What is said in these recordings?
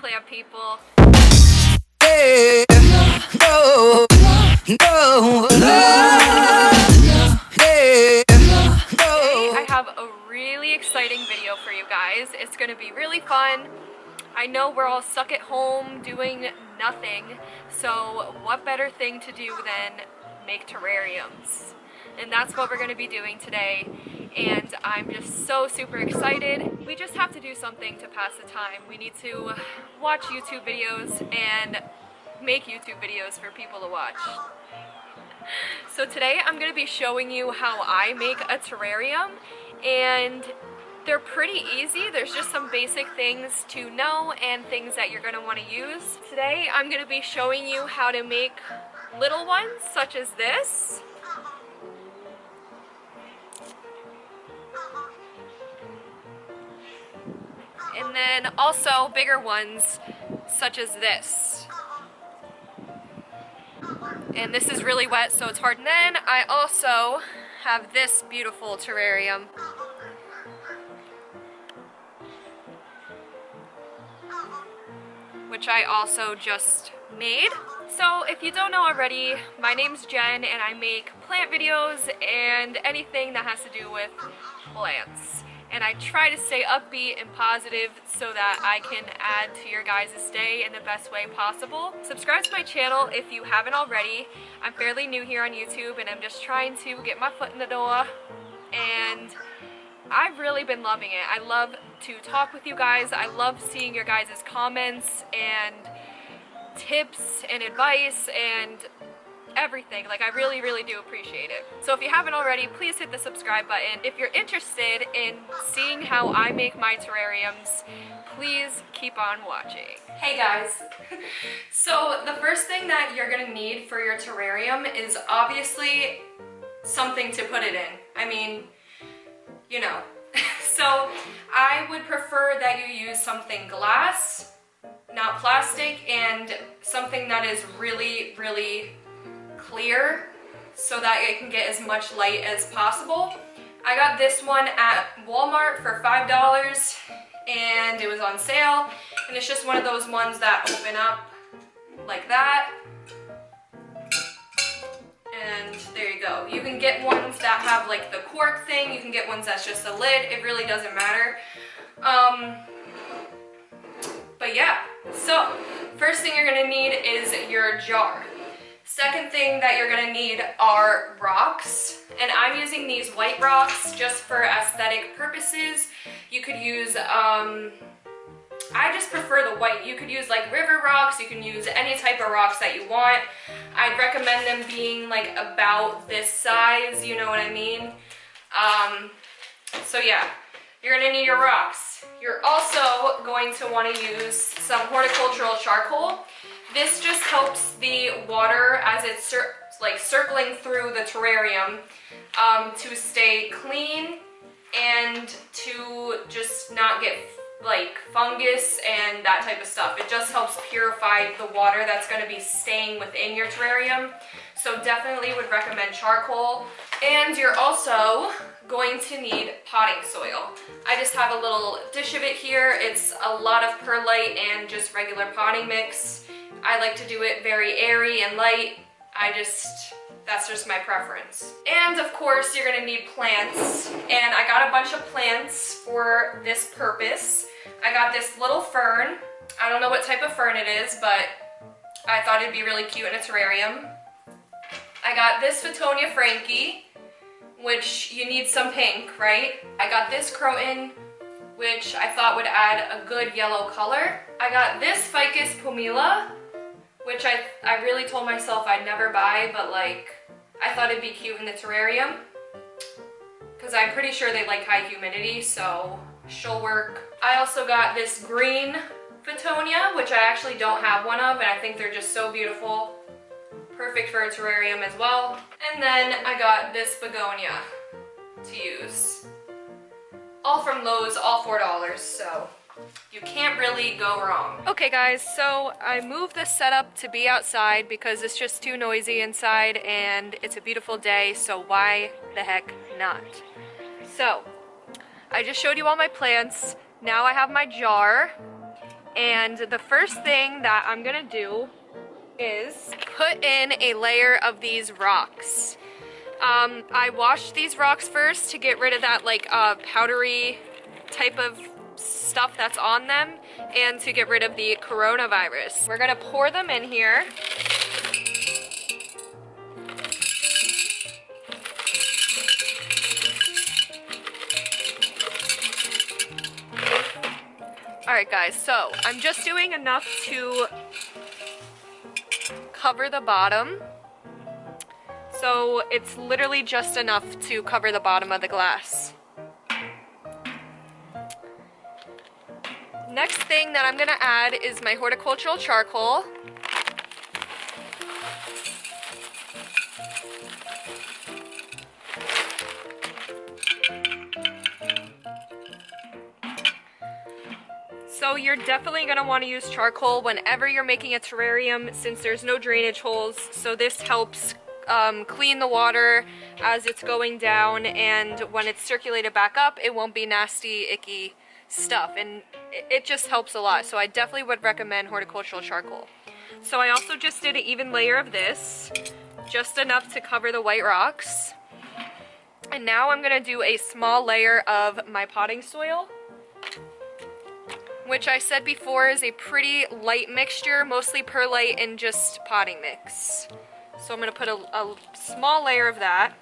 plant people. Hey, no, no, hey, Today I no. have a really exciting video for you guys. It's going to be really fun. I know we're all stuck at home doing nothing, so what better thing to do than make terrariums? And that's what we're going to be doing today, and I'm just so super excited. We just have to do something to pass the time. We need to watch YouTube videos and make YouTube videos for people to watch. So today I'm going to be showing you how I make a terrarium, and they're pretty easy. There's just some basic things to know and things that you're going to want to use. Today I'm going to be showing you how to make little ones such as this. And then also bigger ones such as this. And this is really wet, so it's hard. And then I also have this beautiful terrarium. Which I also just made. So if you don't know already, my name's Jen and I make plant videos and anything that has to do with plants. And I try to stay upbeat and positive so that I can add to your guys' day in the best way possible. Subscribe to my channel if you haven't already. I'm fairly new here on YouTube and I'm just trying to get my foot in the door, and I've really been loving it. I love to talk with you guys. I love seeing your guys' comments and tips and advice and everything. Like, I really, really do appreciate it. So if you haven't already, please hit the subscribe button. If you're interested in seeing how I make my terrariums, please keep on watching. Hey guys. So the first thing that you're gonna need for your terrarium is obviously something to put it in. I mean, you know. So I would prefer that you use something glass, not plastic, and something that is really, really clear so that it can get as much light as possible. I got this one at Walmart for $5 and it was on sale, and it's just one of those ones that open up like that. And there you go. You can get ones that have like the cork thing, you can get ones that's just a lid, it really doesn't matter. But yeah, so first thing you're gonna need is your jar. Second thing that you're gonna need are rocks, and I'm using these white rocks just for aesthetic purposes. You could use, I just prefer the white. You could use like river rocks, you can use any type of rocks that you want. I'd recommend them being like about this size, you know what I mean? So yeah, you're gonna need your rocks. You're also going to want to use some horticultural charcoal. This just helps the water as it's like circling through the terrarium to stay clean and to just not get like fungus and that type of stuff. It just helps purify the water that's going to be staying within your terrarium. So definitely would recommend charcoal. And you're also going to need potting soil. I just have a little dish of it here. It's a lot of perlite and just regular potting mix. I like to do it very airy and light. That's just my preference. And of course, you're gonna need plants. And I got a bunch of plants for this purpose. I got this little fern. I don't know what type of fern it is, but I thought it'd be really cute in a terrarium. I got this Fittonia Frankie, which you need some pink, right? I got this croton, which I thought would add a good yellow color. I got this Ficus pumila, which I really told myself I'd never buy, but like, I thought it'd be cute in the terrarium, because I'm pretty sure they like high humidity, so she'll work. I also got this green Fittonia, which I actually don't have one of, and I think they're just so beautiful. Perfect for a terrarium as well. And then I got this begonia to use. All from Lowe's, all $4, so you can't really go wrong. Okay guys, so I moved this setup to be outside because it's just too noisy inside and it's a beautiful day, so why the heck not? So, I just showed you all my plants. Now I have my jar, And the first thing that I'm gonna do is put in a layer of these rocks. I washed these rocks first to get rid of that like powdery type of stuff that's on them and to get rid of the coronavirus. We're gonna pour them in here. Alright guys, so I'm just doing enough to cover the bottom. So it's literally just enough to cover the bottom of the glass. Next thing that I'm gonna add is my horticultural charcoal. So you're definitely going to want to use charcoal whenever you're making a terrarium since there's no drainage holes. So this helps clean the water as it's going down, and when it's circulated back up, it won't be nasty, icky stuff, and it just helps a lot. So I definitely would recommend horticultural charcoal. So I also just did an even layer of this, just enough to cover the white rocks. And now I'm going to do a small layer of my potting soil, which I said before is a pretty light mixture, mostly perlite and just potting mix. So I'm gonna put a small layer of that.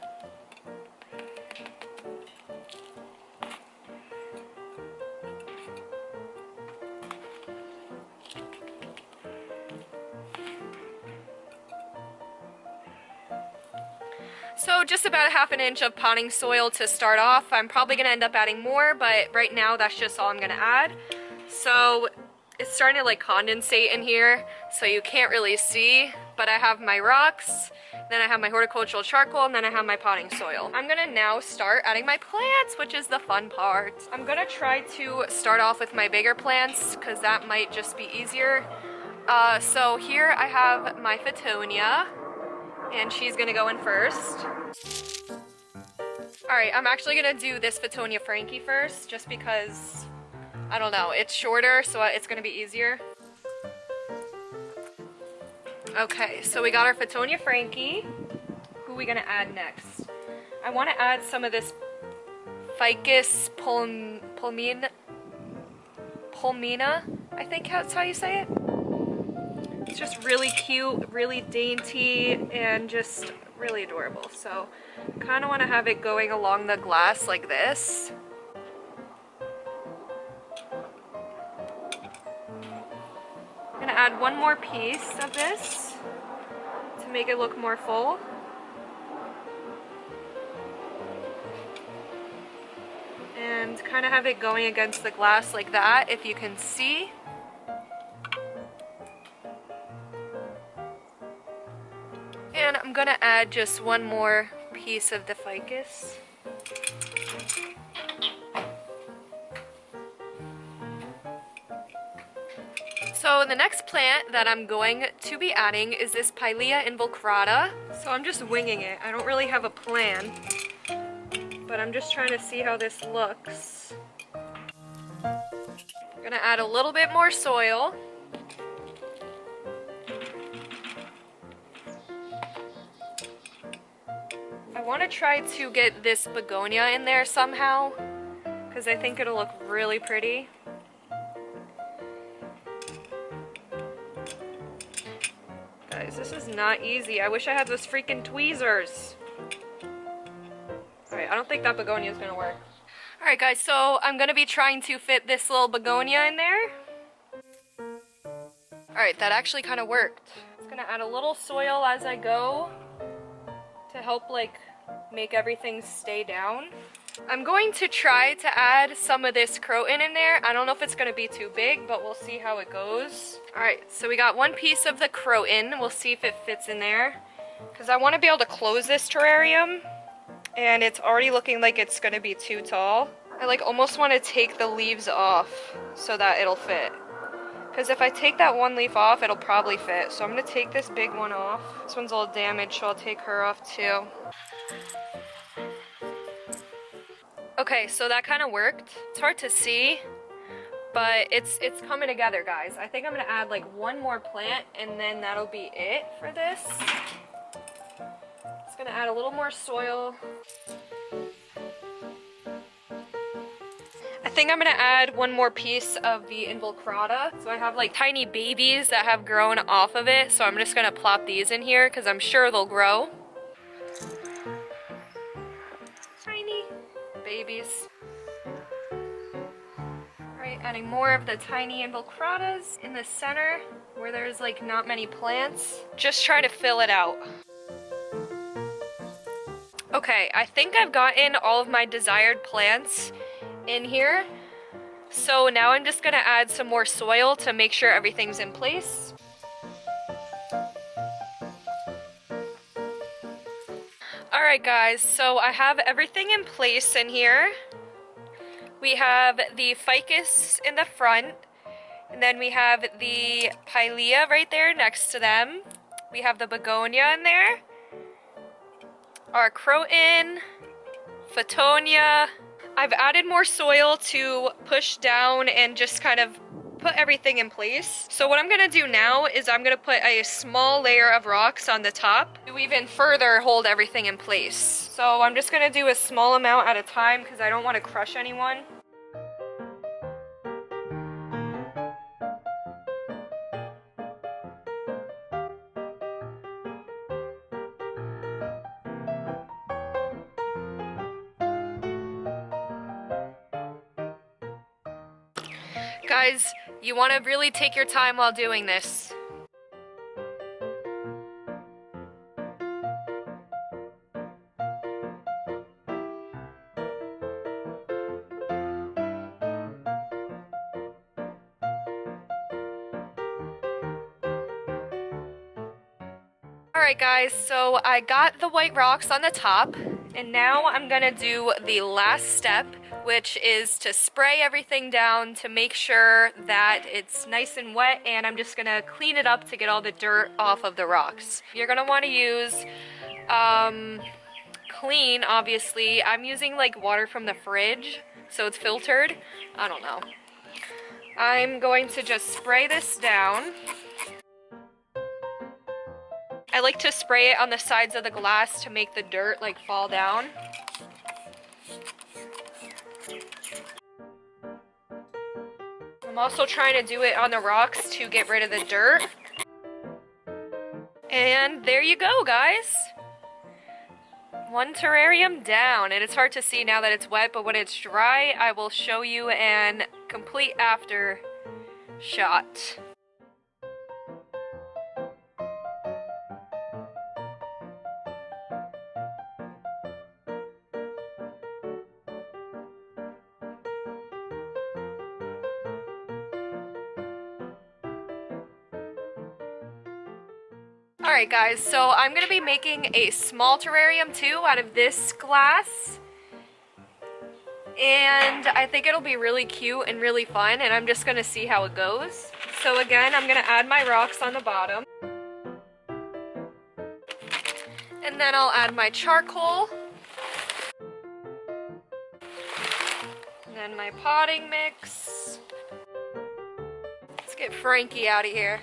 So just about a half an inch of potting soil to start off. I'm probably gonna end up adding more, but right now that's just all I'm gonna add. So it's starting to like condensate in here, so you can't really see, but I have my rocks, then I have my horticultural charcoal, and then I have my potting soil. I'm gonna now start adding my plants, which is the fun part. I'm gonna try to start off with my bigger plants, because that might just be easier. So here I have my Fittonia, and she's gonna go in first. Alright, I'm actually gonna do this Fittonia Frankie first, just because I don't know, it's shorter, so it's gonna be easier. Okay, so we got our Fittonia Frankie. Who are we gonna add next? I wanna add some of this Ficus pulmina, I think that's how you say it. It's just really cute, really dainty, and just really adorable. So kinda wanna have it going along the glass like this. I'm gonna add one more piece of this to make it look more full. And kind of have it going against the glass like that, if you can see. And I'm gonna add just one more piece of the ficus. So the next plant that I'm going to be adding is this Pilea involucrata. So I'm just winging it. I don't really have a plan, but I'm just trying to see how this looks. I'm gonna add a little bit more soil. I want to try to get this begonia in there somehow, because I think it'll look really pretty. Guys, this is not easy. I wish I had those freaking tweezers. Alright, I don't think that begonia is gonna work. Alright guys, so I'm gonna be trying to fit this little begonia in there. Alright, that actually kind of worked. It's gonna add a little soil as I go to help like make everything stay down. I'm going to try to add some of this croton in there. I don't know if it's going to be too big, but we'll see how it goes. Alright, so we got one piece of the croton. We'll see if it fits in there, because I want to be able to close this terrarium, and it's already looking like it's going to be too tall. I like almost want to take the leaves off so that it'll fit, because if I take that one leaf off, it'll probably fit. So I'm going to take this big one off. This one's a little damaged, so I'll take her off too. Okay, so that kind of worked. It's hard to see, but it's coming together, guys. I think I'm gonna add like one more plant and then that'll be it for this. Just gonna add a little more soil. I think I'm gonna add one more piece of the involucrata. So I have like tiny babies that have grown off of it. So I'm just gonna plop these in here because I'm sure they'll grow. Tiny babies. All right, adding more of the tiny involucratas in the center where there's like not many plants. Just try to fill it out. Okay, I think I've gotten all of my desired plants in here. So now I'm just gonna add some more soil to make sure everything's in place. All right, guys, so I have everything in place in here. We have the ficus in the front, and then we have the pilea right there next to them. We have the begonia in there, our croton, photonia. I've added more soil to push down and just kind of put everything in place. So what I'm gonna do now is I'm gonna put a small layer of rocks on the top to even further hold everything in place. So I'm just gonna do a small amount at a time because I don't want to crush anyone. Guys, you want to really take your time while doing this. Alright guys, so I got the white rocks on the top, and now I'm gonna do the last step, which is to spray everything down to make sure that it's nice and wet, and I'm just gonna clean it up to get all the dirt off of the rocks. You're gonna want to use clean, obviously. I'm using like water from the fridge, so it's filtered. I don't know. I'm going to just spray this down. I like to spray it on the sides of the glass to make the dirt like fall down. I'm also trying to do it on the rocks to get rid of the dirt. And there you go, guys. One terrarium down, and it's hard to see now that it's wet, but when it's dry, I will show you an complete after shot. Alright guys, so I'm going to be making a small terrarium too out of this glass. And I think it'll be really cute and really fun, and I'm just going to see how it goes. So again, I'm going to add my rocks on the bottom. And then I'll add my charcoal. And then my potting mix. Let's get Frankie out of here.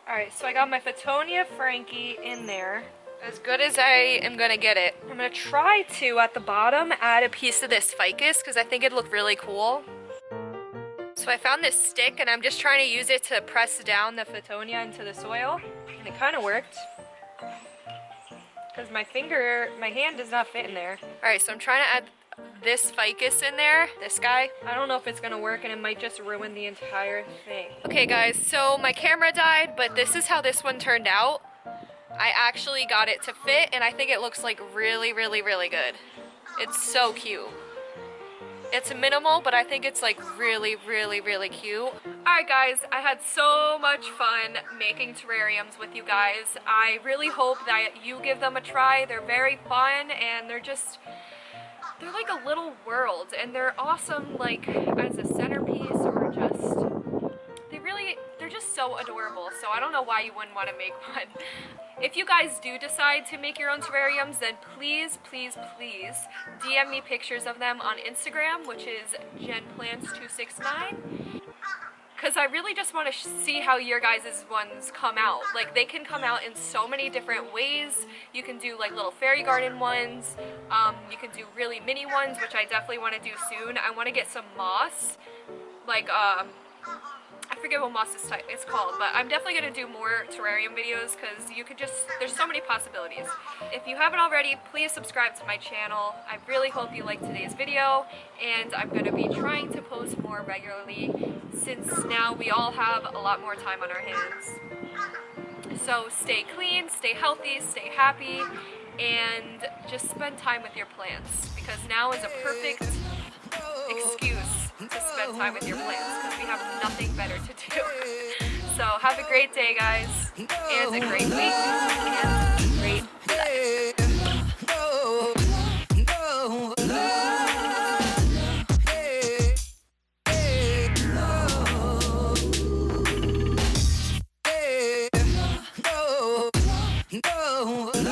Alright, so I got my Photonia Frankie in there, as good as I am gonna get it. I'm gonna try to, at the bottom, add a piece of this ficus, because I think it'd look really cool. So I found this stick, and I'm just trying to use it to press down the Photonia into the soil, and it kind of worked. Because my hand does not fit in there. Alright, so I'm trying to add this ficus in there, this guy. I don't know if it's gonna work, and it might just ruin the entire thing. Okay guys, so my camera died, but this is how this one turned out. I actually got it to fit, and I think it looks like really, really, really good. It's so cute. It's minimal, but I think it's like really, really, really cute. Alright guys, I had so much fun making terrariums with you guys. I really hope that you give them a try. They're very fun, and they're like a little world, and they're awesome like as a centerpiece, or just they're just so adorable, so I don't know why you wouldn't want to make one. If you guys do decide to make your own terrariums, then please, please, please DM me pictures of them on Instagram, which is jenplants269. Because I really just want to see how your guys' ones come out. Like, they can come out in so many different ways. You can do like little fairy garden ones. You can do really mini ones, which I definitely want to do soon. I want to get some moss. Like, I forget what moss is called, but I'm definitely going to do more terrarium videos because you could just, there's so many possibilities. If you haven't already, please subscribe to my channel. I really hope you liked today's video, and I'm going to be trying to post more regularly since now we all have a lot more time on our hands. So stay clean, stay healthy, stay happy, and just spend time with your plants, because now is a perfect excuse to spend time with your plants because we have nothing better to do. So have a great day, guys, and a great week, and